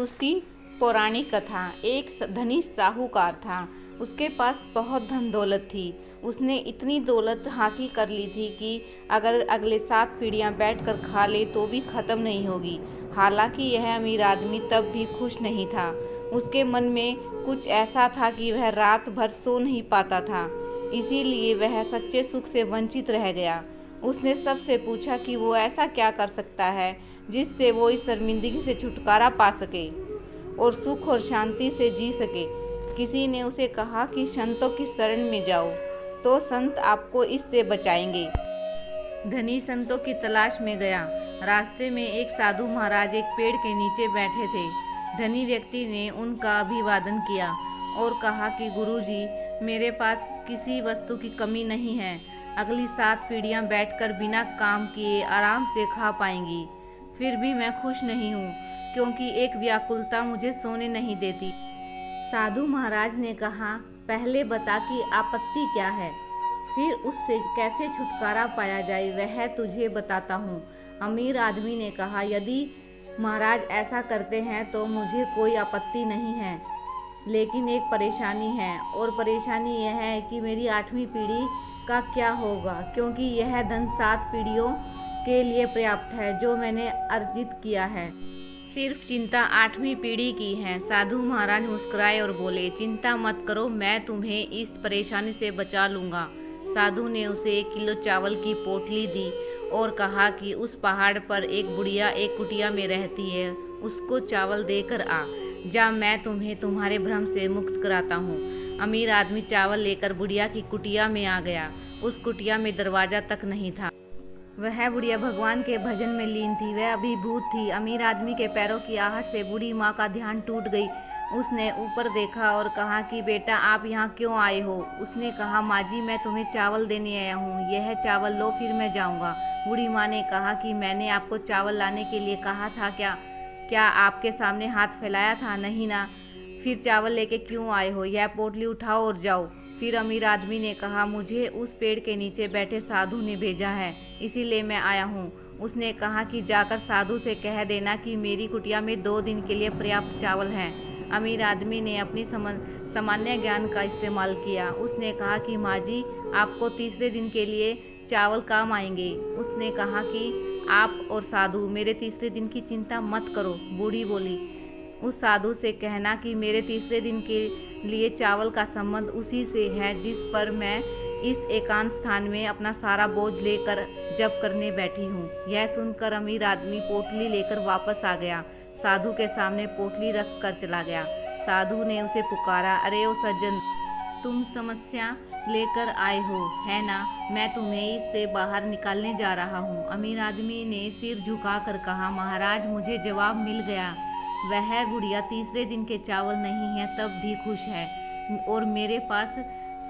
संतुष्टि पौराणिक कथा। एक धनी साहूकार था। उसके पास बहुत धन दौलत थी। उसने इतनी दौलत हासिल कर ली थी कि अगर अगले 7 पीढ़ियां बैठकर खा ले तो भी ख़त्म नहीं होगी। हालांकि यह अमीर आदमी तब भी खुश नहीं था। उसके मन में कुछ ऐसा था कि वह रात भर सो नहीं पाता था, इसीलिए वह सच्चे सुख से वंचित रह गया। उसने सबसे पूछा कि वो ऐसा क्या कर सकता है जिससे वो इस शर्मिंदगी से छुटकारा पा सके और सुख और शांति से जी सके। किसी ने उसे कहा कि संतों की शरण में जाओ, तो संत आपको इससे बचाएंगे। धनी संतों की तलाश में गया। रास्ते में एक साधु महाराज एक पेड़ के नीचे बैठे थे। धनी व्यक्ति ने उनका अभिवादन किया और कहा कि गुरुजी, मेरे पास किसी वस्तु की कमी नहीं है। अगली 7 पीढ़ियां बैठकर बिना काम किए आराम से खा पाएंगी। फिर भी मैं खुश नहीं हूँ, क्योंकि एक व्याकुलता मुझे सोने नहीं देती। साधु महाराज ने कहा, पहले बता कि आपत्ति क्या है, फिर उससे कैसे छुटकारा पाया जाए वह तुझे बताता हूँ। अमीर आदमी ने कहा, यदि महाराज ऐसा करते हैं तो मुझे कोई आपत्ति नहीं है, लेकिन एक परेशानी है, और परेशानी यह है कि मेरी 8वीं पीढ़ी का क्या होगा, क्योंकि यह धन 7 पीढ़ियों के लिए पर्याप्त है जो मैंने अर्जित किया है। सिर्फ चिंता 8वीं पीढ़ी की है। साधु महाराज मुस्कुराए और बोले, चिंता मत करो, मैं तुम्हें इस परेशानी से बचा लूँगा। साधु ने उसे 1 किलो चावल की पोटली दी और कहा कि उस पहाड़ पर एक बुढ़िया एक कुटिया में रहती है, उसको चावल देकर आ जा, मैं तुम्हें तुम्हारे भ्रम से मुक्त कराता हूँ। अमीर आदमी चावल लेकर बुढ़िया की कुटिया में आ गया। उस कुटिया में दरवाज़ा तक नहीं था। वह बुढ़िया भगवान के भजन में लीन थी, वह अभिभूत थी। अमीर आदमी के पैरों की आहट से बूढ़ी माँ का ध्यान टूट गई। उसने ऊपर देखा और कहा कि बेटा, आप यहाँ क्यों आए हो? उसने कहा, माँ जी, मैं तुम्हें चावल देने आया हूँ, यह चावल लो, फिर मैं जाऊँगा। बूढ़ी माँ ने कहा कि मैंने आपको चावल लाने के लिए कहा था क्या आपके सामने हाथ फैलाया था? नहीं ना, फिर चावल लेके क्यों आए हो? यह पोटली उठाओ और जाओ। फिर अमीर आदमी ने कहा, मुझे उस पेड़ के नीचे बैठे साधु ने भेजा है, इसीलिए मैं आया हूँ। उसने कहा कि जाकर साधु से कह देना कि मेरी कुटिया में 2 दिन के लिए पर्याप्त चावल हैं। अमीर आदमी ने अपनी सामान्य ज्ञान का इस्तेमाल किया। उसने कहा कि माँ जी, आपको तीसरे दिन के लिए चावल काम आएंगे। उसने कहा कि आप और साधु, मेरे तीसरे दिन की चिंता मत करो। बूढ़ी बोली, उस साधु से कहना कि मेरे तीसरे दिन के लिए चावल का संबंध उसी से है जिस पर मैं इस एकांत स्थान में अपना सारा बोझ लेकर जप करने बैठी हूँ। यह सुनकर अमीर आदमी पोटली लेकर वापस आ गया। साधु के सामने पोटली रख कर चला गया। साधु ने उसे पुकारा, अरे ओ सज्जन, तुम समस्या लेकर आए हो, है ना? मैं तुम्हें इससे बाहर निकालने जा रहा हूँ। अमीर आदमी ने सिर झुकाकर कहा, महाराज, मुझे जवाब मिल गया। वह बुढ़िया तीसरे दिन के चावल नहीं है तब भी खुश है, और मेरे पास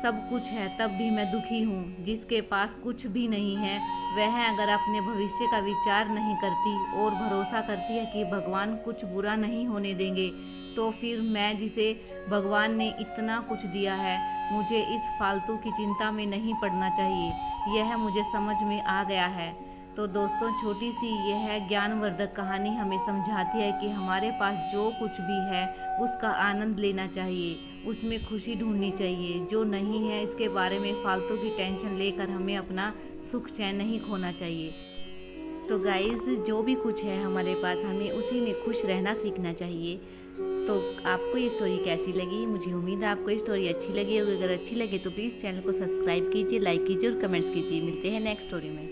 सब कुछ है तब भी मैं दुखी हूँ। जिसके पास कुछ भी नहीं है वह अगर अपने भविष्य का विचार नहीं करती और भरोसा करती है कि भगवान कुछ बुरा नहीं होने देंगे, तो फिर मैं, जिसे भगवान ने इतना कुछ दिया है, मुझे इस फालतू की चिंता में नहीं पड़ना चाहिए। यह मुझे समझ में आ गया है। तो दोस्तों, छोटी सी यह ज्ञानवर्धक कहानी हमें समझाती है कि हमारे पास जो कुछ भी है उसका आनंद लेना चाहिए, उसमें खुशी ढूंढनी चाहिए। जो नहीं है इसके बारे में फालतू की टेंशन लेकर हमें अपना सुख चैन नहीं खोना चाहिए। तो गाइस, जो भी कुछ है हमारे पास, हमें उसी में खुश रहना सीखना चाहिए। तो आपको ये स्टोरी कैसी लगी? मुझे उम्मीद है आपको ये स्टोरी अच्छी लगी होगी। अगर अच्छी लगे तो प्लीज़ चैनल को सब्सक्राइब कीजिए, लाइक कीजिए और कमेंट्स कीजिए। मिलते हैं नेक्स्ट स्टोरी में।